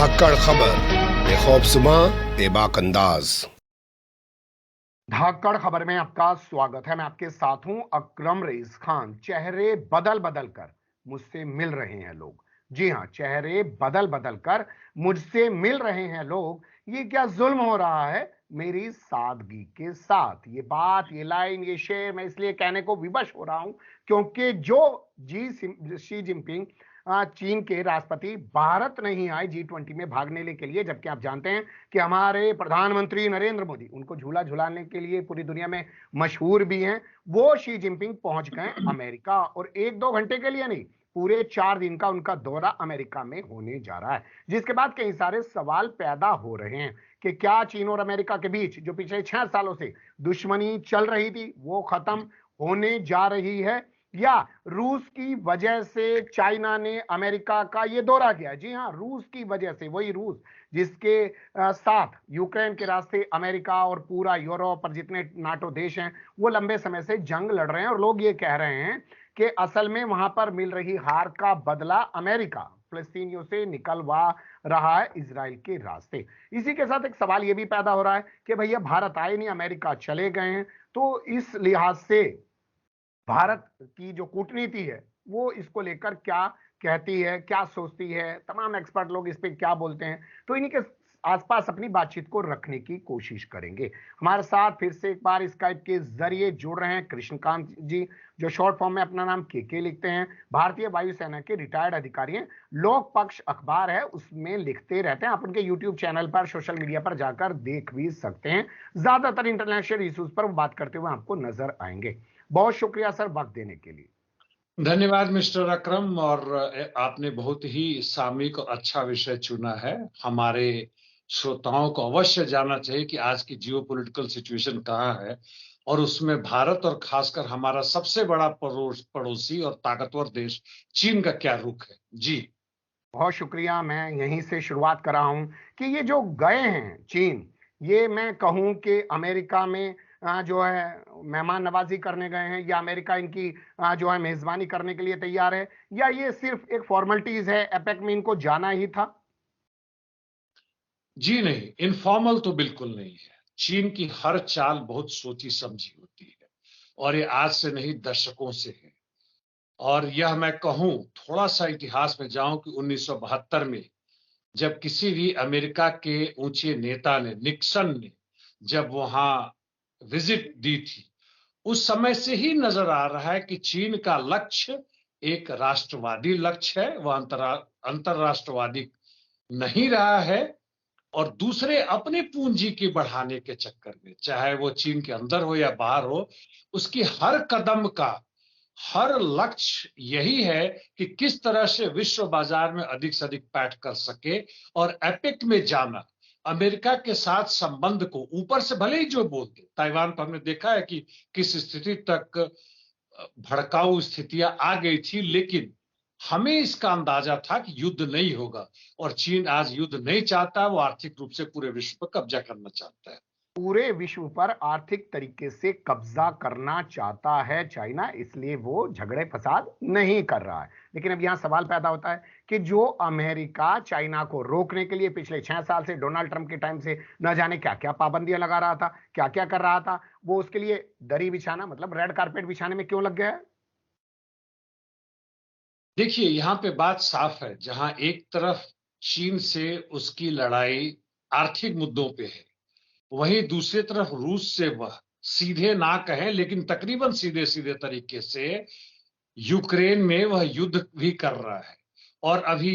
धाकड़ खबर बेखौफजुमा बेबाक अंदाज। धाकड़ खबर में आपका स्वागत है। मैं आपके साथ हूं अकरम रईस खान। चेहरे बदल बदल कर मुझसे मिल रहे हैं लोग। जी हां, चेहरे बदल बदल कर मुझसे मिल रहे हैं लोग। ये क्या जुल्म हो रहा है मेरी सादगी के साथ? ये बात, ये लाइन, ये शेर मैं इसलिए कहने को विवश हो रहा हूं क्योंकि जो शी जिनपिंग चीन के राष्ट्रपति भारत नहीं आए G20 में भाग लेने के लिए, जबकि आप जानते हैं कि हमारे प्रधानमंत्री नरेंद्र मोदी उनको झूला झुलाने के लिए पूरी दुनिया में मशहूर भी हैं। वो शी जिनपिंग पहुंच गए अमेरिका, और एक दो घंटे के लिए नहीं, पूरे 4 दिन का उनका दौरा अमेरिका में होने जा रहा है। जिसके बाद कई सारे सवाल पैदा हो रहे हैं कि क्या चीन और अमेरिका के बीच जो पिछले 6 सालों से दुश्मनी चल रही थी वो खत्म होने जा रही है, या रूस की वजह से चाइना ने अमेरिका का ये दौरा किया। जी हां, रूस की वजह से, वही रूस जिसके साथ यूक्रेन के रास्ते अमेरिका और पूरा यूरोप और जितने नाटो देश हैं वो लंबे समय से जंग लड़ रहे हैं, और लोग ये कह रहे हैं कि असल में वहां पर मिल रही हार का बदला अमेरिका फिलिस्तीनियों से निकलवा रहा है इजराइल के रास्ते। इसी के साथ एक सवाल यह भी पैदा हो रहा है कि भैया भारत आए नहीं, अमेरिका चले गए हैं, तो इस लिहाज से भारत की जो कूटनीति है वो इसको लेकर क्या कहती है, क्या सोचती है, तमाम एक्सपर्ट लोग इस पे क्या बोलते हैं, तो इन्हीं के आसपास अपनी बातचीत को रखने की कोशिश करेंगे। हमारे साथ फिर से एक बार स्काइप के जरिए जुड़ रहे हैं कृष्णकांत जी, जो शॉर्ट फॉर्म में अपना नाम के लिखते हैं। भारतीय वायुसेना के रिटायर्ड अधिकारी हैं, लोक पक्ष अखबार है उसमें लिखते रहते हैं। आप उनके यूट्यूब चैनल पर, सोशल मीडिया पर जाकर देख भी सकते हैं। ज्यादातर इंटरनेशनल इश्यूज पर वो बात करते हुए आपको नजर आएंगे। बहुत शुक्रिया सर वक्त देने के लिए। धन्यवाद मिस्टर अकरम, और आपने बहुत ही सामयिक और अच्छा विषय चुना है। हमारे श्रोताओं को अवश्य जानना चाहिए कि आज की जियोपॉलिटिकल सिचुएशन कहाँ है, और उसमें भारत और खासकर हमारा सबसे बड़ा पड़ोसी और ताकतवर देश चीन का क्या रुख है। जी बहुत शुक्रिया। मैं यहीं से शुरुआत कर रहा हूं कि ये जो गए हैं चीन, ये मैं कहूं कि अमेरिका में जो है मेहमान नवाजी करने गए हैं, या अमेरिका इनकी जो है मेजबानी करने के लिए तैयार है, या ये सिर्फ एक फॉर्मेलिटीज है, एपेक में इनको जाना ही था? जी नहीं, इनफॉर्मल तो बिल्कुल नहीं है। चीन की हर चाल बहुत सोची समझी होती है, और ये आज से नहीं दशकों से है। और यह मैं कहूं, थोड़ा सा इतिहास में जाऊं कि 1972 में जब किसी भी अमेरिका के ऊंचे नेता ने, निक्सन ने, जब वहां विजिट दी थी, उस समय से ही नजर आ रहा है कि चीन का लक्ष्य एक राष्ट्रवादी लक्ष्य है, वह अंतरराष्ट्रवादी नहीं रहा है। और दूसरे अपनी पूंजी की बढ़ाने के चक्कर में, चाहे वो चीन के अंदर हो या बाहर हो, उसकी हर कदम का हर लक्ष्य यही है कि किस तरह से विश्व बाजार में अधिक से अधिक पैठ कर सके। और एपेक में जाना, अमेरिका के साथ संबंध को ऊपर से भले ही जो बोलते, ताइवान पर हमने देखा है कि किस स्थिति तक भड़काऊ स्थितियां आ गई थी, लेकिन हमें इसका अंदाजा था कि युद्ध नहीं होगा। और चीन आज युद्ध नहीं चाहता, वो आर्थिक रूप से पूरे विश्व पर कब्जा करना चाहता है। पूरे विश्व पर आर्थिक तरीके से कब्जा करना चाहता है चाइना, इसलिए वो झगड़े फसाद नहीं कर रहा है। लेकिन अब यहां सवाल पैदा होता है कि जो अमेरिका चाइना को रोकने के लिए पिछले 6 साल से, डोनाल्ड ट्रंप के टाइम से न जाने क्या क्या पाबंदियां लगा रहा था, क्या क्या कर रहा था, वो उसके लिए दरी बिछाना, मतलब रेड कारपेट बिछाने में क्यों लग गया है? देखिए, यहां पे बात साफ है। जहां एक तरफ चीन से उसकी लड़ाई आर्थिक मुद्दों पे है, वहीं दूसरी तरफ रूस से वह सीधे ना कहें लेकिन तकरीबन सीधे सीधे तरीके से यूक्रेन में वह युद्ध भी कर रहा है। और अभी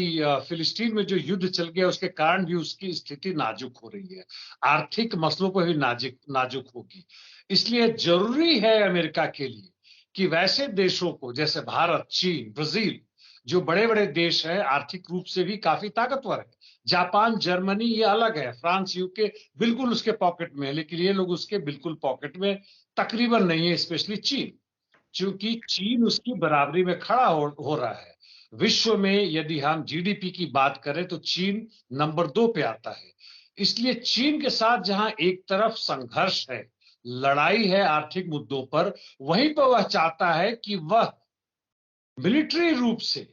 फिलिस्तीन में जो युद्ध चल गया उसके कारण भी उसकी स्थिति नाजुक हो रही है, आर्थिक मसलों पर भी नाजुक नाजुक होगी। इसलिए जरूरी है अमेरिका के लिए कि वैसे देशों को, जैसे भारत, चीन, ब्राजील, जो बड़े बड़े देश हैं, आर्थिक रूप से भी काफी ताकतवर है। जापान, जर्मनी ये अलग है, फ्रांस, यूके बिल्कुल उसके पॉकेट में है, लेकिन ये लोग उसके बिल्कुल पॉकेट में तकरीबन नहीं है, स्पेशली चीन। क्योंकि चीन उसकी बराबरी में खड़ा हो रहा है। विश्व में यदि हम जीडीपी की बात करें तो चीन नंबर 2 पे आता है। इसलिए चीन के साथ जहां एक तरफ संघर्ष है, लड़ाई है आर्थिक मुद्दों पर, वहीं पर वह चाहता है कि वह मिलिट्री रूप से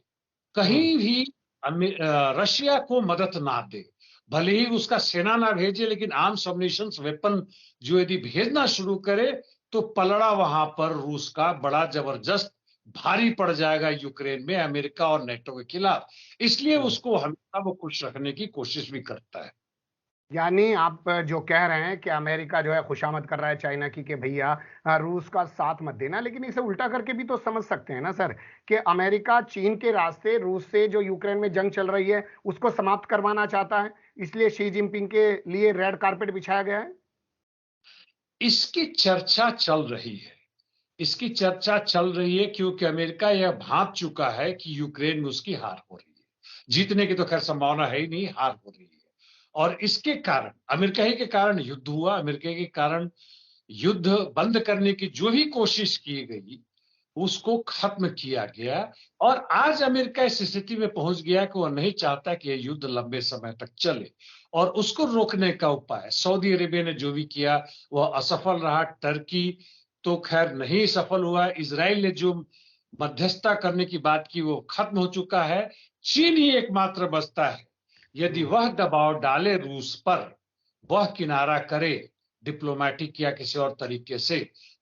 कहीं भी रशिया को मदद ना दे, भले ही उसका सेना ना भेजे, लेकिन आर्म्स अम्युनिशंस वेपन जो यदि भेजना शुरू करे तो पलड़ा वहां पर रूस का बड़ा जबरदस्त भारी पड़ जाएगा यूक्रेन में अमेरिका और नेटो के खिलाफ। इसलिए उसको हमेशा वो खुश रखने की कोशिश भी करता है। यानी आप जो कह रहे हैं कि अमेरिका जो है खुशामद कर रहा है चाइना की कि भैया रूस का साथ मत देना, लेकिन इसे उल्टा करके भी तो समझ सकते हैं ना सर कि अमेरिका चीन के रास्ते रूस से जो यूक्रेन में जंग चल रही है उसको समाप्त करवाना चाहता है, इसलिए शी जिनपिंग के लिए रेड कारपेट बिछाया गया है। इसकी चर्चा चल रही है, इसकी चर्चा चल रही है क्योंकि अमेरिका यह भांप चुका है कि यूक्रेन में उसकी हार हो रही है। जीतने की तो खैर संभावना है ही नहीं, हार हो रही है। और इसके कारण, अमेरिका ही के कारण युद्ध हुआ, अमेरिका के कारण युद्ध बंद करने की जो भी कोशिश की गई उसको खत्म किया गया। और आज अमेरिका इस स्थिति में पहुंच गया कि वह नहीं चाहता कि यह युद्ध लंबे समय तक चले, और उसको रोकने का उपाय सऊदी अरेबिया ने जो भी किया वह असफल रहा। टर्की तो खैर नहीं सफल हुआ। इजराइल ने जो मध्यस्थता करने की बात की वो खत्म हो चुका है। चीन ही एकमात्र बचता है। यदि वह दबाव डाले रूस पर, वह किनारा करे डिप्लोमेटिक या किसी और तरीके से,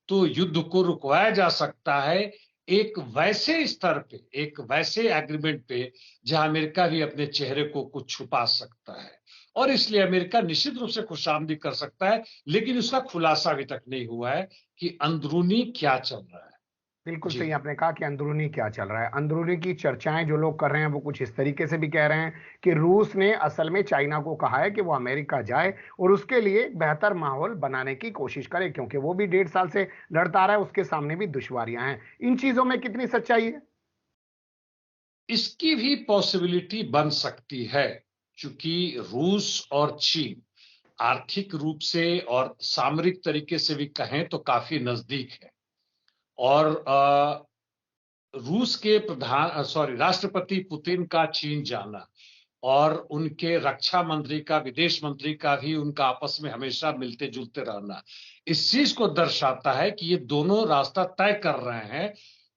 तो युद्ध को रुकवाया जा सकता है एक वैसे स्तर पे, एक वैसे एग्रीमेंट पे जहां अमेरिका भी अपने चेहरे को कुछ छुपा सकता है। और इसलिए अमेरिका निश्चित रूप से खुशामदी कर सकता है, लेकिन उसका खुलासा अभी तक नहीं हुआ है कि अंदरूनी क्या चल रहा है। बिल्कुल जी सही आपने कहा कि अंदरूनी क्या चल रहा है। अंदरूनी की चर्चाएं जो लोग कर रहे हैं वो कुछ इस तरीके से भी कह रहे हैं कि रूस ने असल में चाइना को कहा है कि वो अमेरिका जाए और उसके लिए बेहतर माहौल बनाने की कोशिश करे, क्योंकि वो भी 1.5 साल से लड़ता आ रहा है, उसके सामने भी दुश्वारियां हैं। इन चीजों में कितनी सच्चाई है? इसकी भी पॉसिबिलिटी बन सकती है, क्योंकि रूस और चीन आर्थिक रूप से और सामरिक तरीके से भी कहें तो काफी नजदीक है। और रूस के राष्ट्रपति पुतिन का चीन जाना और उनके रक्षा मंत्री का, विदेश मंत्री का भी उनका आपस में हमेशा मिलते जुलते रहना, इस चीज को दर्शाता है कि ये दोनों रास्ता तय कर रहे हैं।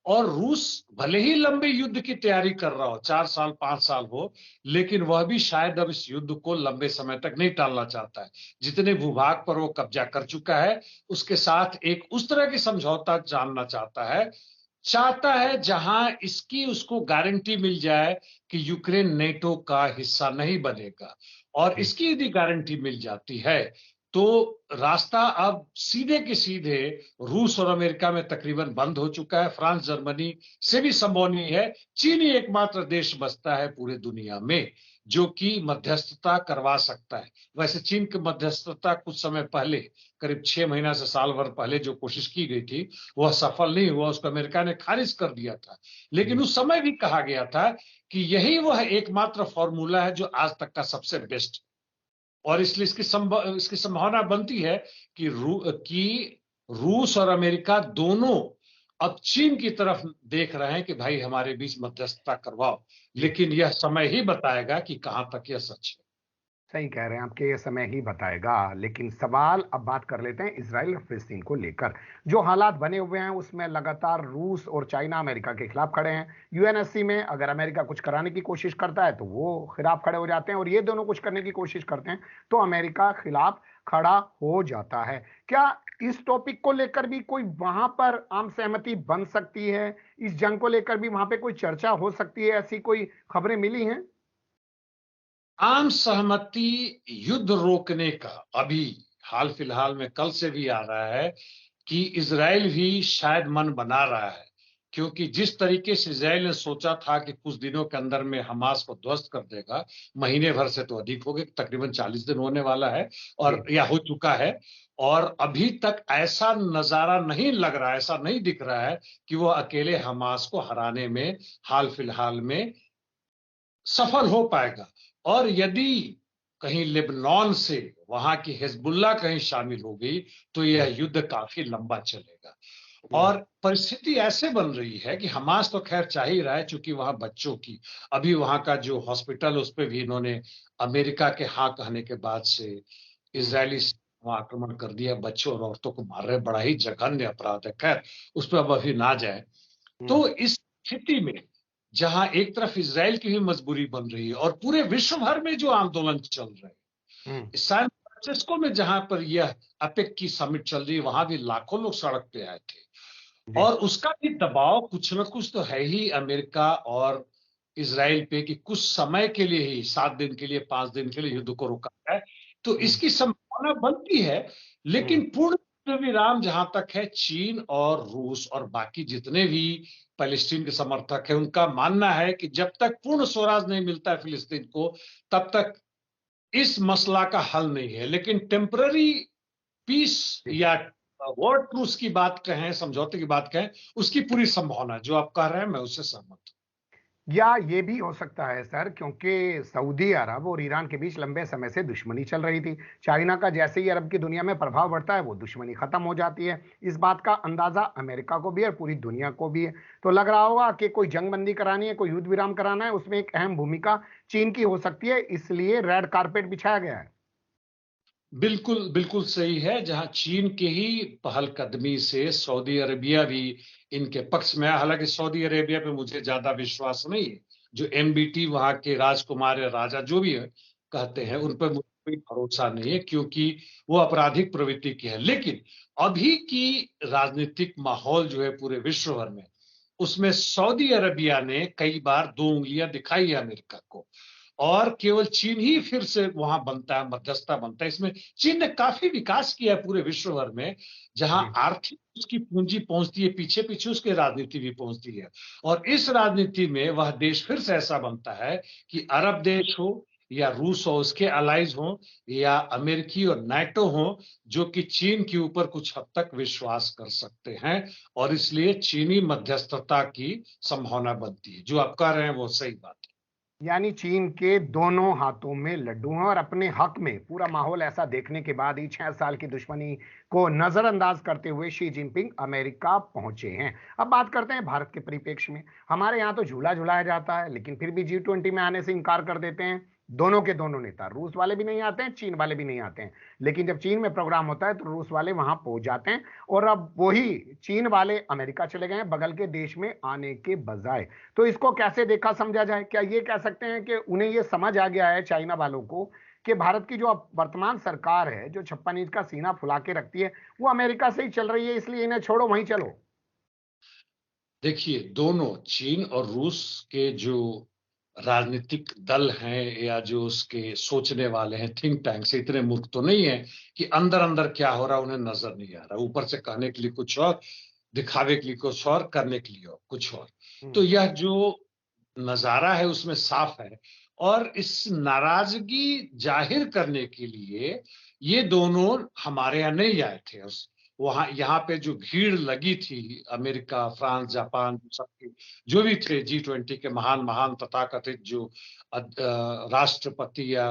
और रूस भले ही लंबे युद्ध की तैयारी कर रहा हो, 4 साल 5 साल हो, लेकिन वह भी शायद अब इस युद्ध को लंबे समय तक नहीं टालना चाहता है। जितने भूभाग पर वो कब्जा कर चुका है उसके साथ एक उस तरह की समझौता जानना चाहता है जहां इसकी उसको गारंटी मिल जाए कि यूक्रेन नेटो का हिस्सा नहीं बनेगा। और इसकी यदि गारंटी मिल जाती है तो रास्ता अब सीधे के सीधे रूस और अमेरिका में तकरीबन बंद हो चुका है। फ्रांस जर्मनी से भी संभव नहीं है। चीन ही एकमात्र देश बचता है पूरे दुनिया में जो कि मध्यस्थता करवा सकता है। वैसे चीन की मध्यस्थता कुछ समय पहले, करीब 6 महीना से साल भर पहले जो कोशिश की गई थी वह सफल नहीं हुआ, उसको अमेरिका ने खारिज कर दिया था। लेकिन उस समय भी कहा गया था कि यही वह एकमात्र फॉर्मूला है जो आज तक का सबसे बेस्ट। और इसलिए इसकी संभावना बनती है कि रूस और अमेरिका दोनों अब चीन की तरफ देख रहे हैं कि भाई हमारे बीच मध्यस्थता करवाओ, लेकिन यह समय ही बताएगा कि कहां तक यह सच है। सही कह रहे हैं आपके, ये समय ही बताएगा। लेकिन सवाल अब बात कर लेते हैं इसराइल और फिलिस्तीन को लेकर। जो हालात बने हुए हैं उसमें लगातार रूस और चाइना अमेरिका के खिलाफ खड़े हैं। यूएनएससी में अगर अमेरिका कुछ कराने की कोशिश करता है तो वो खिलाफ खड़े हो जाते हैं, और ये दोनों कुछ करने की कोशिश करते हैं तो अमेरिका खिलाफ खड़ा हो जाता है। क्या इस टॉपिक को लेकर भी कोई वहां पर आम सहमति बन सकती है? इस जंग को लेकर भी वहां पे कोई चर्चा हो सकती है? ऐसी कोई खबरें मिली हैं? आम सहमति युद्ध रोकने का अभी हाल फिलहाल में कल से भी आ रहा है कि इजराइल भी शायद मन बना रहा है, क्योंकि जिस तरीके से इजराइल ने सोचा था कि कुछ दिनों के अंदर में हमास को ध्वस्त कर देगा, महीने भर से तो अधिक हो गए, तकरीबन 40 दिन होने वाला है और या हो चुका है। और अभी तक ऐसा नजारा नहीं लग रहा है, ऐसा नहीं दिख रहा है कि वो अकेले हमास को हराने में हाल फिलहाल में सफल हो पाएगा। और यदि कहीं लेबनान से वहां की हिजबुल्लाह कहीं शामिल हो गई तो यह युद्ध काफी लंबा चलेगा। और परिस्थिति ऐसे बन रही है कि हमास तो खैर चाह ही रहा है, चूंकि वहां बच्चों की, अभी वहां का जो हॉस्पिटल उस पर भी इन्होंने अमेरिका के हाँ कहने के बाद से इजरायली वहां आक्रमण कर दिया, बच्चों और औरतों को मार रहे, बड़ा ही जघन्य अपराध है। खैर उस पर अब अभी ना जाए। तो इस स्थिति में जहां एक तरफ इजराइल की भी मजबूरी बन रही है और पूरे विश्व भर में जो आंदोलन चल रहे हैं, सैन फ्रांसिस्को में जहां पर यह अपेक की समिट चल रही है, वहां भी लाखों लोग सड़क पे आए थे। और उसका भी दबाव कुछ न कुछ तो है ही अमेरिका और इजराइल पे कि कुछ समय के लिए ही, 7 दिन के लिए, 5 दिन के लिए युद्ध को रोका है। तो इसकी संभावना बनती है, लेकिन पूर्ण युद्ध विराम जहां तक है, चीन और रूस और बाकी जितने भी पैलेस्टीन के समर्थक हैं, उनका मानना है कि जब तक पूर्ण स्वराज नहीं मिलता है फिलिस्तीन को, तब तक इस मसला का हल नहीं है। लेकिन टेम्पररी पीस या वर्ड ट्रूस की बात कहें, समझौते की बात कहें, उसकी पूरी संभावना है। जो आप कह रहे हैं मैं उससे सहमत हूं। या ये भी हो सकता है सर, क्योंकि सऊदी अरब और ईरान के बीच लंबे समय से दुश्मनी चल रही थी। चाइना का जैसे ही अरब की दुनिया में प्रभाव बढ़ता है, वो दुश्मनी खत्म हो जाती है। इस बात का अंदाजा अमेरिका को भी और पूरी दुनिया को भी है। तो लग रहा होगा कि कोई जंगबंदी करानी है, कोई युद्ध विराम कराना है, उसमें एक अहम भूमिका चीन की हो सकती है, इसलिए रेड कारपेट बिछाया गया है। बिल्कुल बिल्कुल सही है। जहां चीन के ही पहलकदमी से सऊदी अरेबिया भी इनके पक्ष में है। हालांकि सऊदी अरेबिया पे मुझे ज्यादा विश्वास नहीं है। जो एमबीटी वहां के राजकुमार या राजा जो भी है कहते हैं, उन पर मुझे कोई भरोसा नहीं है, क्योंकि वो आपराधिक प्रवृत्ति के हैं। लेकिन अभी की राजनीतिक माहौल जो है पूरे विश्व भर में, उसमें सऊदी अरेबिया ने कई बार 2 उंगलियां दिखाई है अमेरिका को, और केवल चीन ही फिर से वहां बनता है, मध्यस्थता बनता है। इसमें चीन ने काफी विकास किया है पूरे विश्व भर में। जहां आर्थिक उसकी पूंजी पहुंचती है, पीछे पीछे उसकी राजनीति भी पहुंचती है। और इस राजनीति में वह देश फिर से ऐसा बनता है कि अरब देश हो या रूस हो, उसके अलाइज हो, या अमेरिकी और नाटो हो, जो कि चीन के ऊपर कुछ हद तक विश्वास कर सकते हैं। और इसलिए चीनी मध्यस्थता की संभावना बनती है। जो आप कह रहे हैं वो सही बात है। यानी चीन के दोनों हाथों में लड्डू हैं, और अपने हक में पूरा माहौल ऐसा देखने के बाद ही 6 साल की दुश्मनी को नजरअंदाज करते हुए शी जिनपिंग अमेरिका पहुंचे हैं। अब बात करते हैं भारत के परिप्रेक्ष्य में। हमारे यहाँ तो झूला झुलाया जाता है, लेकिन फिर भी G20 में आने से इनकार कर देते हैं दोनों के दोनों नेता। रूस वाले भी नहीं आते हैं, चीन वाले भी नहीं आते हैं। लेकिन जब चीन में प्रोग्राम होता है तो रूस वाले वहां पहुंच जाते हैं, और अब वही चीन वाले अमेरिका चले गए हैं बगल के देश में आने के बजाय। तो इसको कैसे देखा समझा जाए? क्या ये कह सकते हैं कि उन्हें ये समझ आ गया है चाइना वालों को कि भारत की जो अब वर्तमान सरकार है, जो 56 इंच का सीना फुला के रखती है, वो अमेरिका से ही चल रही है, इसलिए इन्हें छोड़ो, वहीं चलो? देखिए, दोनों चीन और रूस के जो राजनीतिक दल हैं या जो उसके सोचने वाले हैं, थिंक टैंक से इतने मूर्ख तो नहीं है कि अंदर अंदर क्या हो रहा है उन्हें नजर नहीं आ रहा। ऊपर से कहने के लिए कुछ और, दिखावे के लिए कुछ और, करने के लिए कुछ और। तो यह जो नजारा है उसमें साफ है। और इस नाराजगी जाहिर करने के लिए ये दोनों हमारे यहाँ नहीं आए थे। वहां यहाँ पे जो भीड़ लगी थी, अमेरिका, फ्रांस, जापान, सबके जो भी थे, G20 के महान महान तथाकथित जो राष्ट्रपति या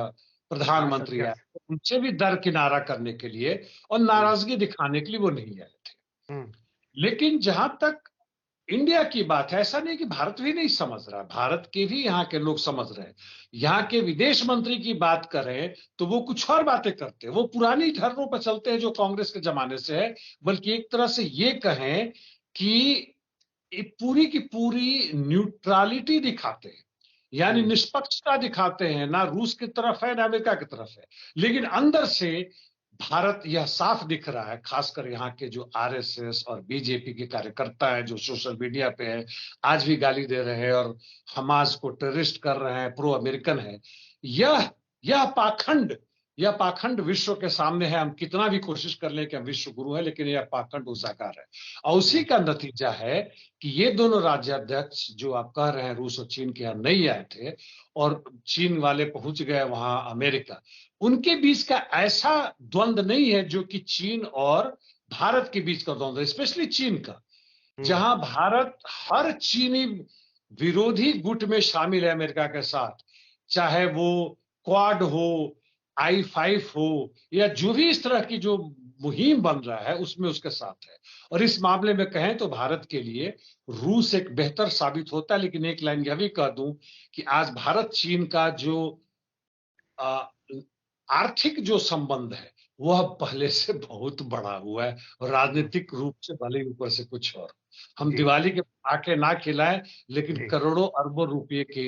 प्रधानमंत्री आए, उनसे भी दरकिनारा करने के लिए और नाराजगी दिखाने के लिए वो नहीं आए थे। लेकिन जहां तक इंडिया की बात है, ऐसा नहीं कि भारत भी नहीं समझ रहा, भारत के भी यहाँ के लोग समझ रहे हैं। यहाँ के विदेश मंत्री की बात करें तो वो कुछ और बातें करते हैं, वो पुरानी धर्मों पर चलते हैं जो कांग्रेस के जमाने से है। बल्कि एक तरह से ये कहें कि पूरी की पूरी न्यूट्रलिटी दिखाते हैं, यानी निष्पक्षता दिखाते हैं। ना रूस की तरफ है ना अमेरिका की तरफ है, लेकिन अंदर से भारत यह साफ दिख रहा है। खासकर यहाँ के जो आरएसएस और बीजेपी के कार्यकर्ता हैं जो सोशल मीडिया पे हैं, आज भी गाली दे रहे हैं और हमास को टेररिस्ट कर रहे हैं, प्रो अमेरिकन है। यह पाखंड विश्व के सामने है। हम कितना भी कोशिश कर लें कि हम विश्व गुरु हैं, लेकिन यह पाखंड उजागर है। और उसी का नतीजा है कि ये दोनों राज्याध्यक्ष जो आप कह रहे हैं रूस और चीन के यहाँ नहीं आए थे, और चीन वाले पहुंच गए वहां अमेरिका। उनके बीच का ऐसा द्वंद्व नहीं है जो कि चीन और भारत के बीच का द्वंद्व है, स्पेशली चीन का, जहां भारत हर चीनी विरोधी गुट में शामिल है अमेरिका के साथ। चाहे वो क्वाड हो, I5 हो, या जो भी इस तरह की जो मुहिम बन रहा है उसमें उसके साथ है। और इस मामले में कहें तो भारत के लिए रूस एक बेहतर साबित होता है। लेकिन एक लाइन यह भी कह दूं कि आज भारत चीन का जो आर्थिक जो संबंध है वह पहले से बहुत बड़ा हुआ है, राजनीतिक रूप से भले ऊपर से कुछ और। हम जी दिवाली के पटाखे ना खिलाएं, लेकिन जी करोड़ों अरबों रुपए के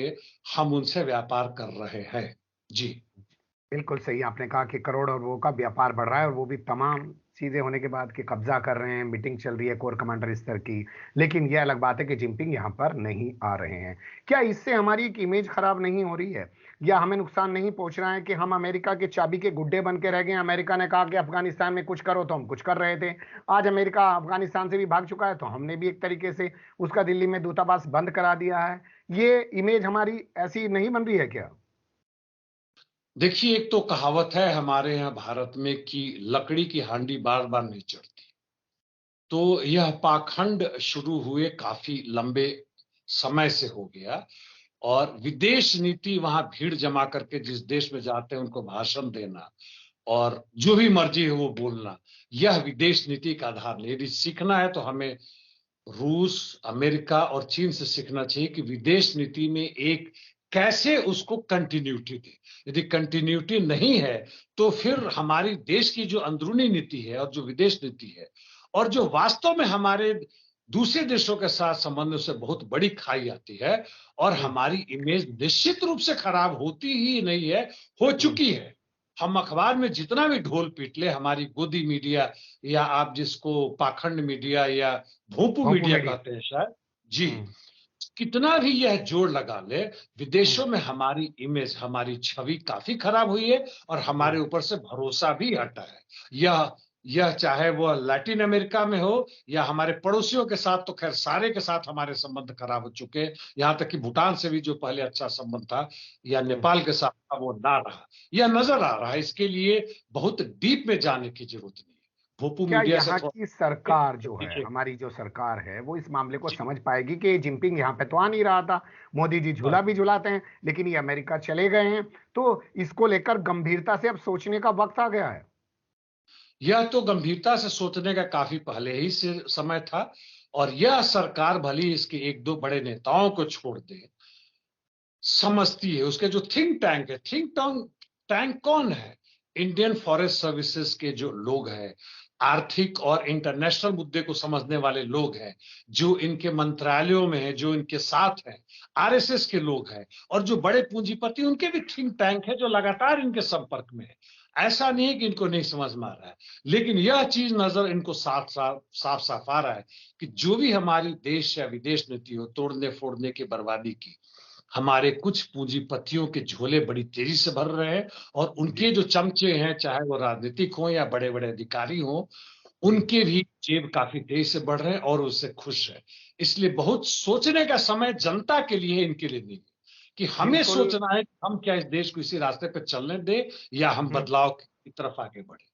हम उनसे व्यापार कर रहे हैं। जी। बिल्कुल सही आपने कहा कि करोड़ अरबों का व्यापार बढ़ रहा है और वो भी तमाम चीजें होने के बाद कि कब्जा कर रहे हैं, मीटिंग चल रही है कोर कमांडर स्तर की। लेकिन यह अलग बात है कि जिनपिंग यहाँ पर नहीं आ रहे हैं। क्या इससे हमारी एक इमेज खराब नहीं हो रही है, या हमें नुकसान नहीं पहुंच रहा है कि हम अमेरिका के चाबी के गुड्डे बन के रह गए? अमेरिका ने कहा कि अफगानिस्तान में कुछ करो तो हम कुछ कर रहे थे। आज अमेरिका अफगानिस्तान से भी भाग चुका है तो हमने भी एक तरीके से उसका दिल्ली में दूतावास बंद करा दिया है। ये इमेज हमारी ऐसी नहीं बन रही है क्या? देखिए, एक तो कहावत है हमारे यहाँ भारत में कि लकड़ी की हांडी बार बार नहीं चढ़ती। तो यह पाखंड शुरू हुए काफी लंबे समय से हो गया, और विदेश नीति वहां भीड़ जमा करके जिस देश में जाते हैं उनको भाषण देना और जो भी मर्जी है वो बोलना, यह विदेश नीति का आधार नहीं। यदि सीखना है तो हमें रूस, अमेरिका और चीन से सीखना चाहिए कि विदेश नीति में एक कैसे उसको कंटिन्यूटी दे। यदि कंटिन्यूटी नहीं है तो फिर हमारी देश की जो अंदरूनी नीति है और जो विदेश नीति है और जो वास्तव में हमारे दूसरे देशों के साथ संबंधों से बहुत बड़ी खाई आती है, और हम्म, हमारी इमेज निश्चित रूप से खराब होती ही नहीं है, हो हम्म, चुकी है। हम अखबार में जितना भी ढोल पीट ले, हमारी गोदी मीडिया या आप जिसको पाखंड मीडिया या भोंपू भोंपू मीडिया मीडिया। कहते हैं शायद, जी, हम्म, कितना भी यह जोर लगा ले, हम्म, विदेशों में हमारी इमेज, हमारी छवि काफी खराब हुई है और हमारे हम्म, ऊपर से भरोसा भी हटा है। यह चाहे वो लैटिन अमेरिका में हो या हमारे पड़ोसियों के साथ, तो खैर सारे के साथ हमारे संबंध खराब हो चुके हैं। यहाँ तक कि भूटान से भी जो पहले अच्छा संबंध था या हम्म। नेपाल के साथ था वो ना रहा। यह नजर आ रहा है। इसके लिए बहुत डीप में जाने की जरूरत नहीं है। भोपू क्या मीडिया से यहाँ थोड़ा की सरकार जो है, देखिए। हमारी जो सरकार है, वो इस मामले को जी, समझ पाएगी कि ये जिनपिंग यहाँ पे तो आ नहीं रहा था? मोदी जी झूला बस भी झुलाते हैं, लेकिन ये अमेरिका चले गए हैं। तो इसको लेकर गंभीरता से अब सोचने का वक्त आ गया है। यह तो गंभीरता से सोचने का काफी पहले ही से समय था, और यह सरकार भली इसके एक दो बड़े नेताओं को छोड़ दे, समझती है। उसके जो थिंक टैंक है, थिंक टैंक कौन है? इंडियन फॉरेस्ट सर्विसेज के जो लोग हैं, आर्थिक और इंटरनेशनल मुद्दे को समझने वाले लोग हैं, जो इनके मंत्रालयों में है, जो इनके साथ हैं, आरएसएस के लोग हैं, और जो बड़े पूंजीपति, उनके भी थिंक टैंक है जो लगातार इनके संपर्क में है। ऐसा नहीं है कि इनको नहीं समझ में आ रहा है, लेकिन यह चीज नजर इनको साफ साफ साफ साफ आ रहा है कि जो भी हमारी देश या विदेश नीति हो, तोड़ने फोड़ने की, बर्बादी की, हमारे कुछ पूंजीपतियों के झोले बड़ी तेजी से भर रहे हैं, और जी उनके जो चमचे हैं, चाहे वो राजनीतिक हो या बड़े बड़े अधिकारी हो, जी उनके भी जेब काफी तेजी से बढ़ रहे हैं और उससे खुश है। इसलिए बहुत सोचने का समय जनता के लिए, इनके लिए नहीं है, कि हमें बिल्कुल। सोचना है कि हम क्या इस देश को इसी रास्ते पर चलने दें या हम हम्म, बदलाव की तरफ आगे बढ़े।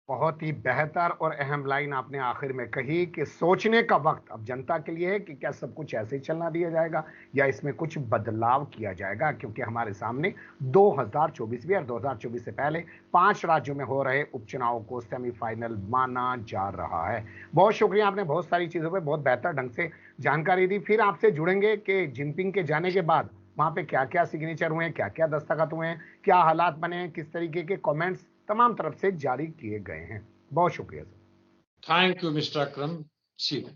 बहुत ही बेहतर और अहम लाइन आपने आखिर में कही कि सोचने का वक्त अब जनता के लिए है कि क्या सब कुछ ऐसे ही चलना दिया जाएगा या इसमें कुछ बदलाव किया जाएगा, क्योंकि हमारे सामने 2024 भी और 2024 से पहले 5 राज्यों में हो रहे उपचुनाव को सेमीफाइनल माना जा रहा है। बहुत शुक्रिया, आपने बहुत सारी चीजों पर बहुत बेहतर ढंग से जानकारी दी। फिर आपसे जुड़ेंगे कि जिनपिंग के जाने के बाद वहां पे क्या क्या सिग्नेचर हुए हैं, क्या क्या दस्तखत हुए हैं, क्या हालात बने हैं, किस तरीके के कमेंट्स तमाम तरफ से जारी किए गए हैं। बहुत शुक्रिया sir. Thank you mister Akram. See you.